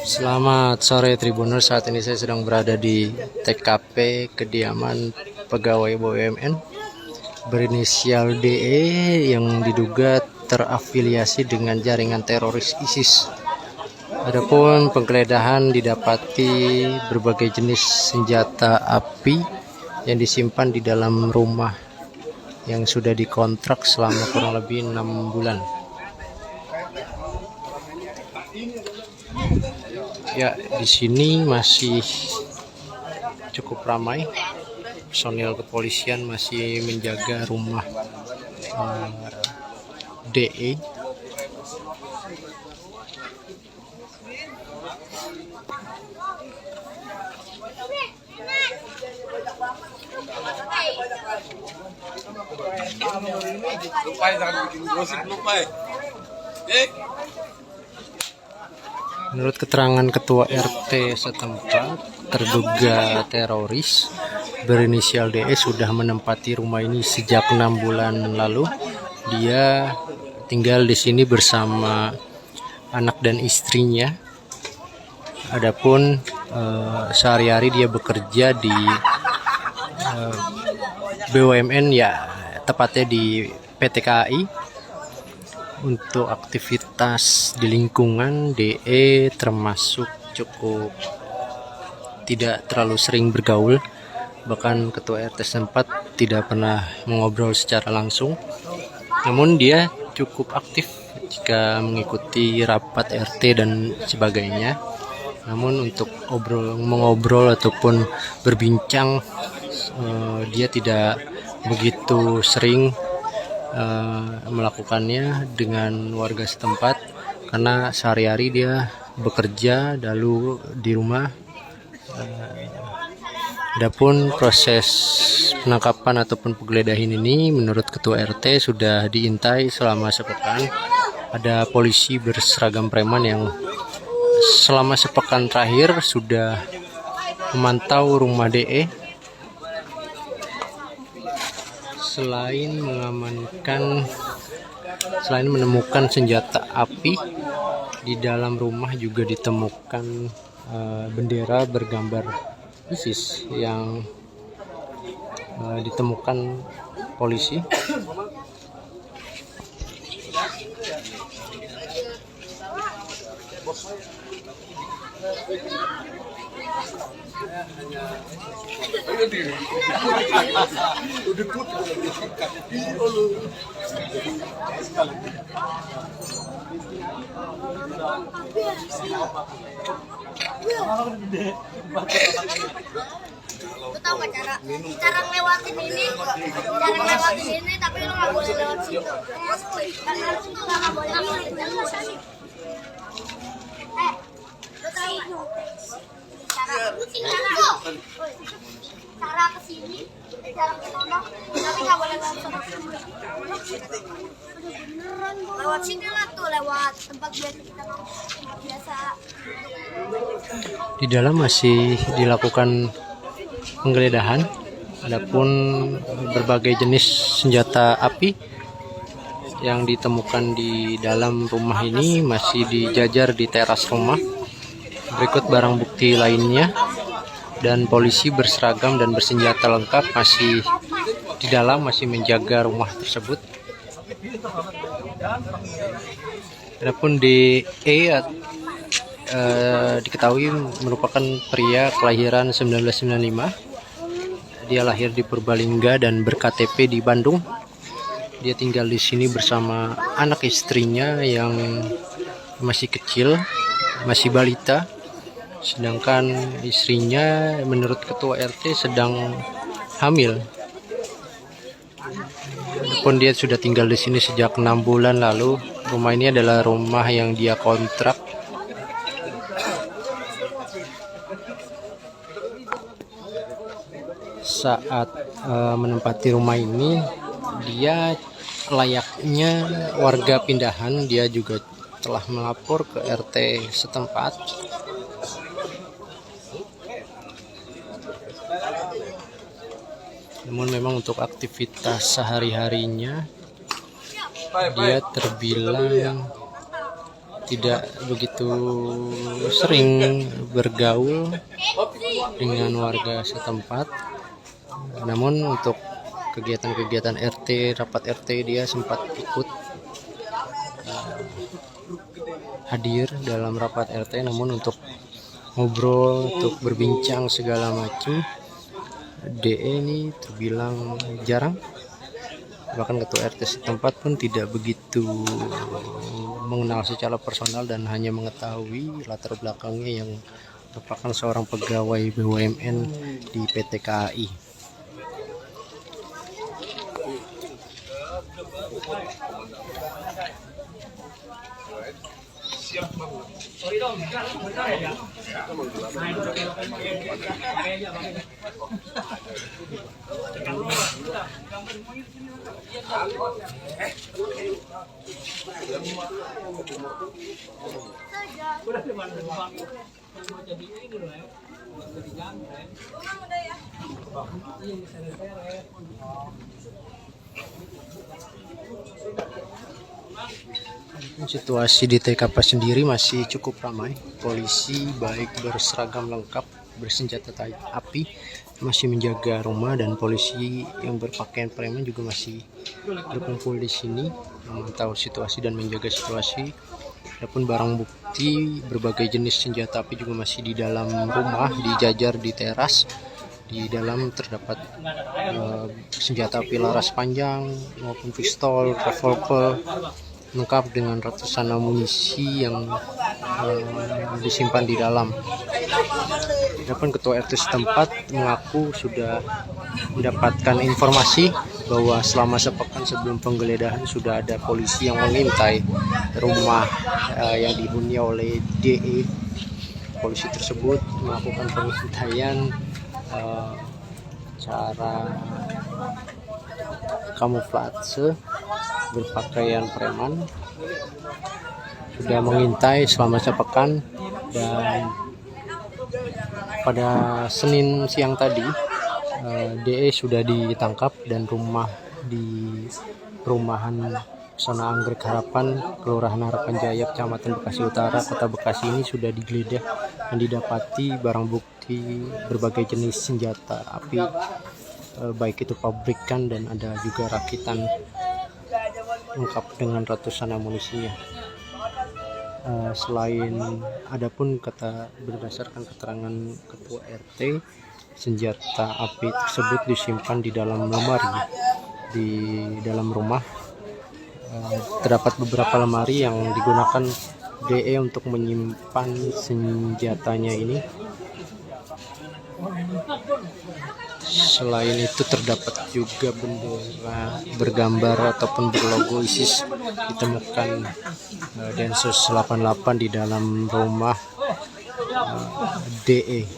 Selamat sore Tribuners, saat ini saya sedang berada di TKP kediaman pegawai BUMN berinisial DE yang diduga terafiliasi dengan jaringan teroris ISIS. Adapun penggeledahan didapati berbagai jenis senjata api yang disimpan di dalam rumah yang sudah dikontrak selama kurang lebih 6 bulan. Ya, di sini masih cukup ramai. Personil kepolisian masih menjaga rumah DE. Menurut keterangan ketua RT setempat, terduga teroris berinisial DE sudah menempati rumah ini sejak 6 bulan lalu. Dia tinggal di sini bersama anak dan istrinya. Adapun sehari-hari dia bekerja di BUMN, ya tepatnya di PT KAI. Untuk aktivitas di lingkungan, DE termasuk cukup tidak terlalu sering bergaul. Bahkan ketua RT setempat tidak pernah mengobrol secara langsung. Namun dia cukup aktif jika mengikuti rapat RT dan sebagainya. Namun untuk mengobrol ataupun berbincang, dia tidak begitu sering melakukannya dengan warga setempat karena sehari-hari dia bekerja lalu di rumah. Adapun proses penangkapan ataupun penggeledahan ini menurut ketua RT sudah diintai selama sepekan. Ada polisi berseragam preman yang selama sepekan terakhir sudah memantau rumah DE. Selain menemukan senjata api, di dalam rumah juga ditemukan bendera bergambar ISIS yang ditemukan polisi. Lu tahu gak cara ngelewatin ini tapi lu nggak boleh lewat situ karena lu tuh nggak boleh lewatin. Lu tahu cara kesini, cara ke sono tapi nggak boleh lewat sono. Lewat sini lah tuh, lewat tempat biasa. Di dalam masih dilakukan penggeledahan. Adapun berbagai jenis senjata api yang ditemukan di dalam rumah ini masih dijajar di teras rumah. Berikut barang bukti lainnya, dan polisi berseragam dan bersenjata lengkap masih di dalam, masih menjaga rumah tersebut. Adapun DE diketahui merupakan pria kelahiran 1995. Dia lahir di Purbalingga dan berKTP di Bandung. Dia tinggal di sini bersama anak istrinya yang masih kecil, masih balita. Sedangkan istrinya menurut ketua RT sedang hamil. Walaupun dia sudah tinggal di sini sejak 6 bulan lalu. Rumah ini adalah rumah yang dia kontrak. Saat menempati rumah ini, dia layaknya warga pindahan. Dia juga telah melapor ke RT setempat. Namun memang untuk aktivitas sehari-harinya dia terbilang tidak begitu sering bergaul dengan warga setempat. Namun untuk kegiatan-kegiatan RT, rapat RT dia sempat ikut hadir dalam rapat RT. Namun untuk ngobrol, untuk berbincang segala macam, DE ini terbilang jarang. Bahkan ketua RT setempat pun tidak begitu mengenal secara personal dan hanya mengetahui latar belakangnya yang merupakan seorang pegawai BUMN di PT KAI. Situasi di TKP sendiri masih cukup ramai. Polisi baik berseragam lengkap bersenjata api masih menjaga rumah, dan polisi yang berpakaian preman juga masih berkumpul di sini memantau situasi dan menjaga situasi. Adapun barang bukti berbagai jenis senjata api juga masih di dalam rumah, dijajar di teras. Di dalam terdapat senjata api laras panjang maupun pistol, revolver, lengkap dengan ratusan amunisi yang disimpan di dalam. Adapun ketua RT setempat mengaku sudah mendapatkan informasi bahwa selama sepekan sebelum penggeledahan sudah ada polisi yang mengintai rumah yang dihuni oleh DE. Polisi tersebut melakukan pengintaian cara kamuflase berpakaian preman, sudah mengintai selama sepekan, dan pada Senin siang tadi DE sudah ditangkap dan rumah di perumahan Pesona Anggrek Harapan, Kelurahan Harapan Jaya, Kecamatan Bekasi Utara, Kota Bekasi ini sudah digeledah dan didapati barang bukti berbagai jenis senjata api, baik itu pabrikan dan ada juga rakitan lengkap dengan ratusan amunisinya. Selain adapun berdasarkan keterangan ketua RT, senjata api tersebut disimpan di dalam lemari di dalam rumah. Terdapat beberapa lemari yang digunakan DE untuk menyimpan senjatanya ini. Selain itu terdapat juga bendera bergambar ataupun berlogo ISIS ditemukan Densus 88 di dalam rumah DE.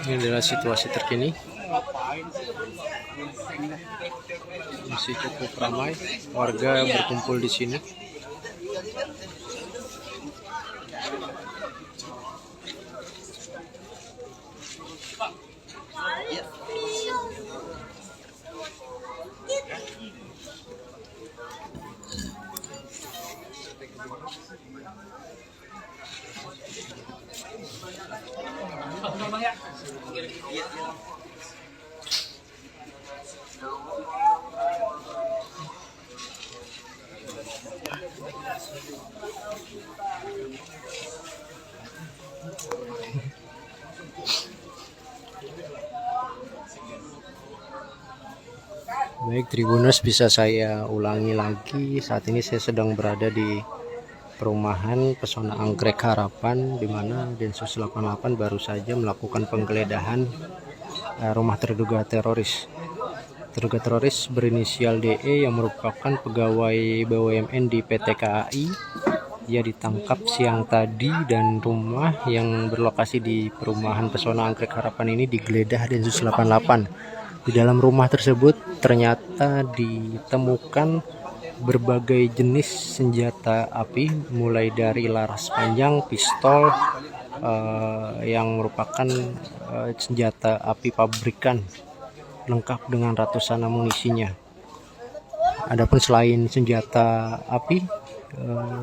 Ini adalah situasi terkini. Masih cukup ramai, warga berkumpul di sini. Baik Tribuners, bisa saya ulangi lagi, saat ini saya sedang berada di perumahan Pesona Anggrek Harapan, di mana Densus 88 baru saja melakukan penggeledahan rumah terduga teroris. Terduga teroris berinisial DE yang merupakan pegawai BUMN di PT KAI. Ia ditangkap siang tadi dan rumah yang berlokasi di perumahan Pesona Anggrek Harapan ini digeledah Densus 88. Di dalam rumah tersebut ternyata ditemukan berbagai jenis senjata api, mulai dari laras panjang, pistol, yang merupakan senjata api pabrikan, lengkap dengan ratusan amunisinya. Adapun selain senjata api,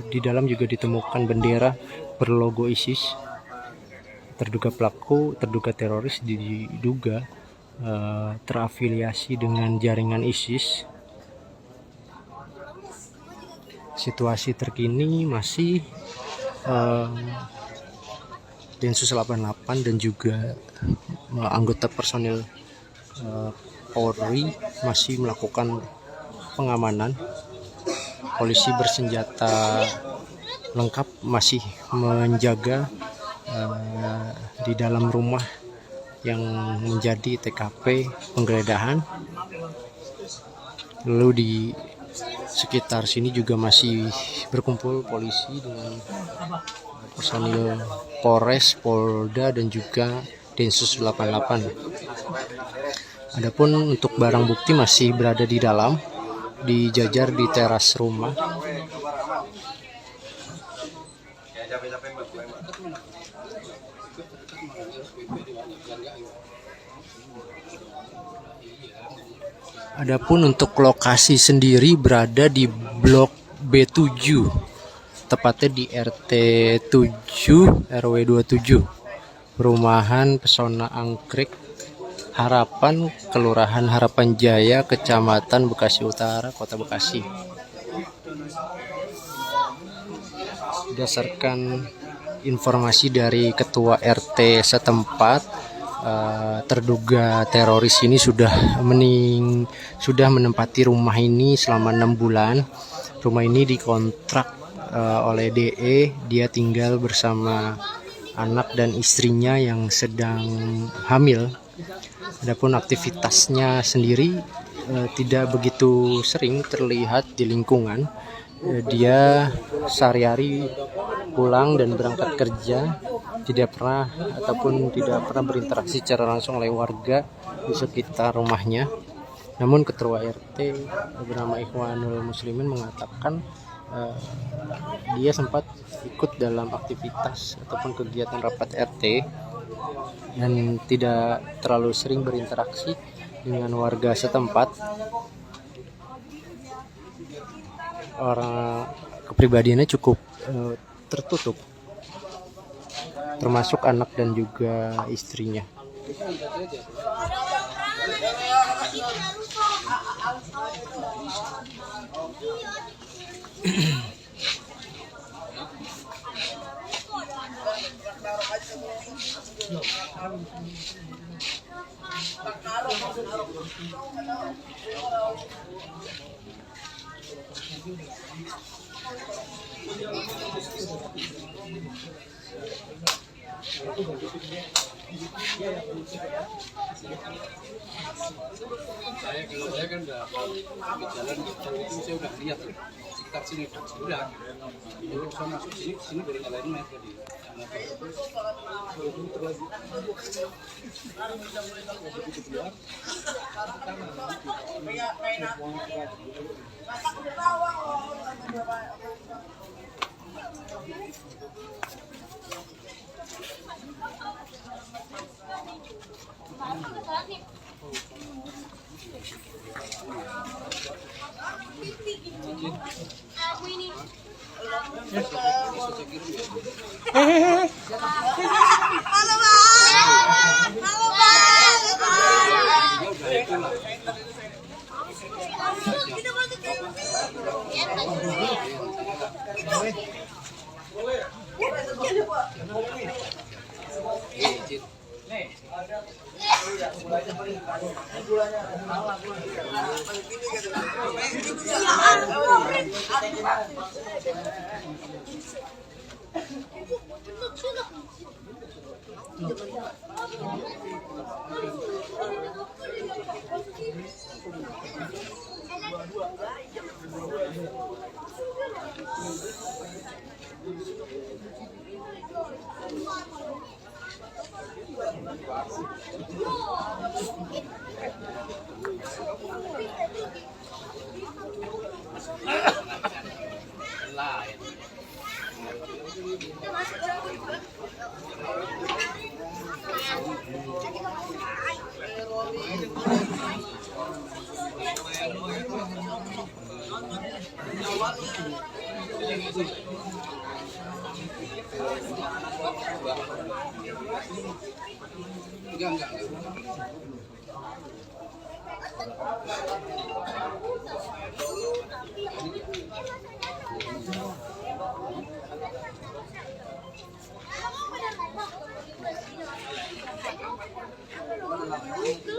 di dalam juga ditemukan bendera berlogo ISIS. Terduga teroris diduga terafiliasi dengan jaringan ISIS. Situasi terkini masih Densus 88 dan juga anggota personil Polri masih melakukan pengamanan. Polisi bersenjata lengkap masih menjaga di dalam rumah yang menjadi TKP penggeledahan. Lalu di sekitar sini juga masih berkumpul polisi dengan personil Polres, Polda, dan juga Densus 88. Adapun untuk barang bukti masih berada di dalam, dijajar di teras rumah. Adapun untuk lokasi sendiri berada di Blok B7, tepatnya di RT 7 RW 27, Perumahan Pesona Anggrek Harapan, Kelurahan Harapan Jaya, Kecamatan Bekasi Utara, Kota Bekasi. Berdasarkan informasi dari Ketua RT setempat, terduga teroris ini sudah menempati rumah ini selama 6 bulan. Rumah ini dikontrak oleh DE. Dia tinggal bersama anak dan istrinya yang sedang hamil. Adapun aktivitasnya sendiri tidak begitu sering terlihat di lingkungan. Dia sehari-hari pulang dan berangkat kerja, tidak pernah berinteraksi secara langsung oleh warga di sekitar rumahnya. Namun Ketua RT bernama Ikhwanul Muslimin mengatakan dia sempat ikut dalam aktivitas ataupun kegiatan rapat RT dan tidak terlalu sering berinteraksi dengan warga setempat. Orang kepribadiannya cukup tertutup, termasuk anak dan juga istrinya. Saya kan udah jalan itu saya udah lihat sekitar sini udah saya masuk sini dari lain naik tadi. Enggak. Itu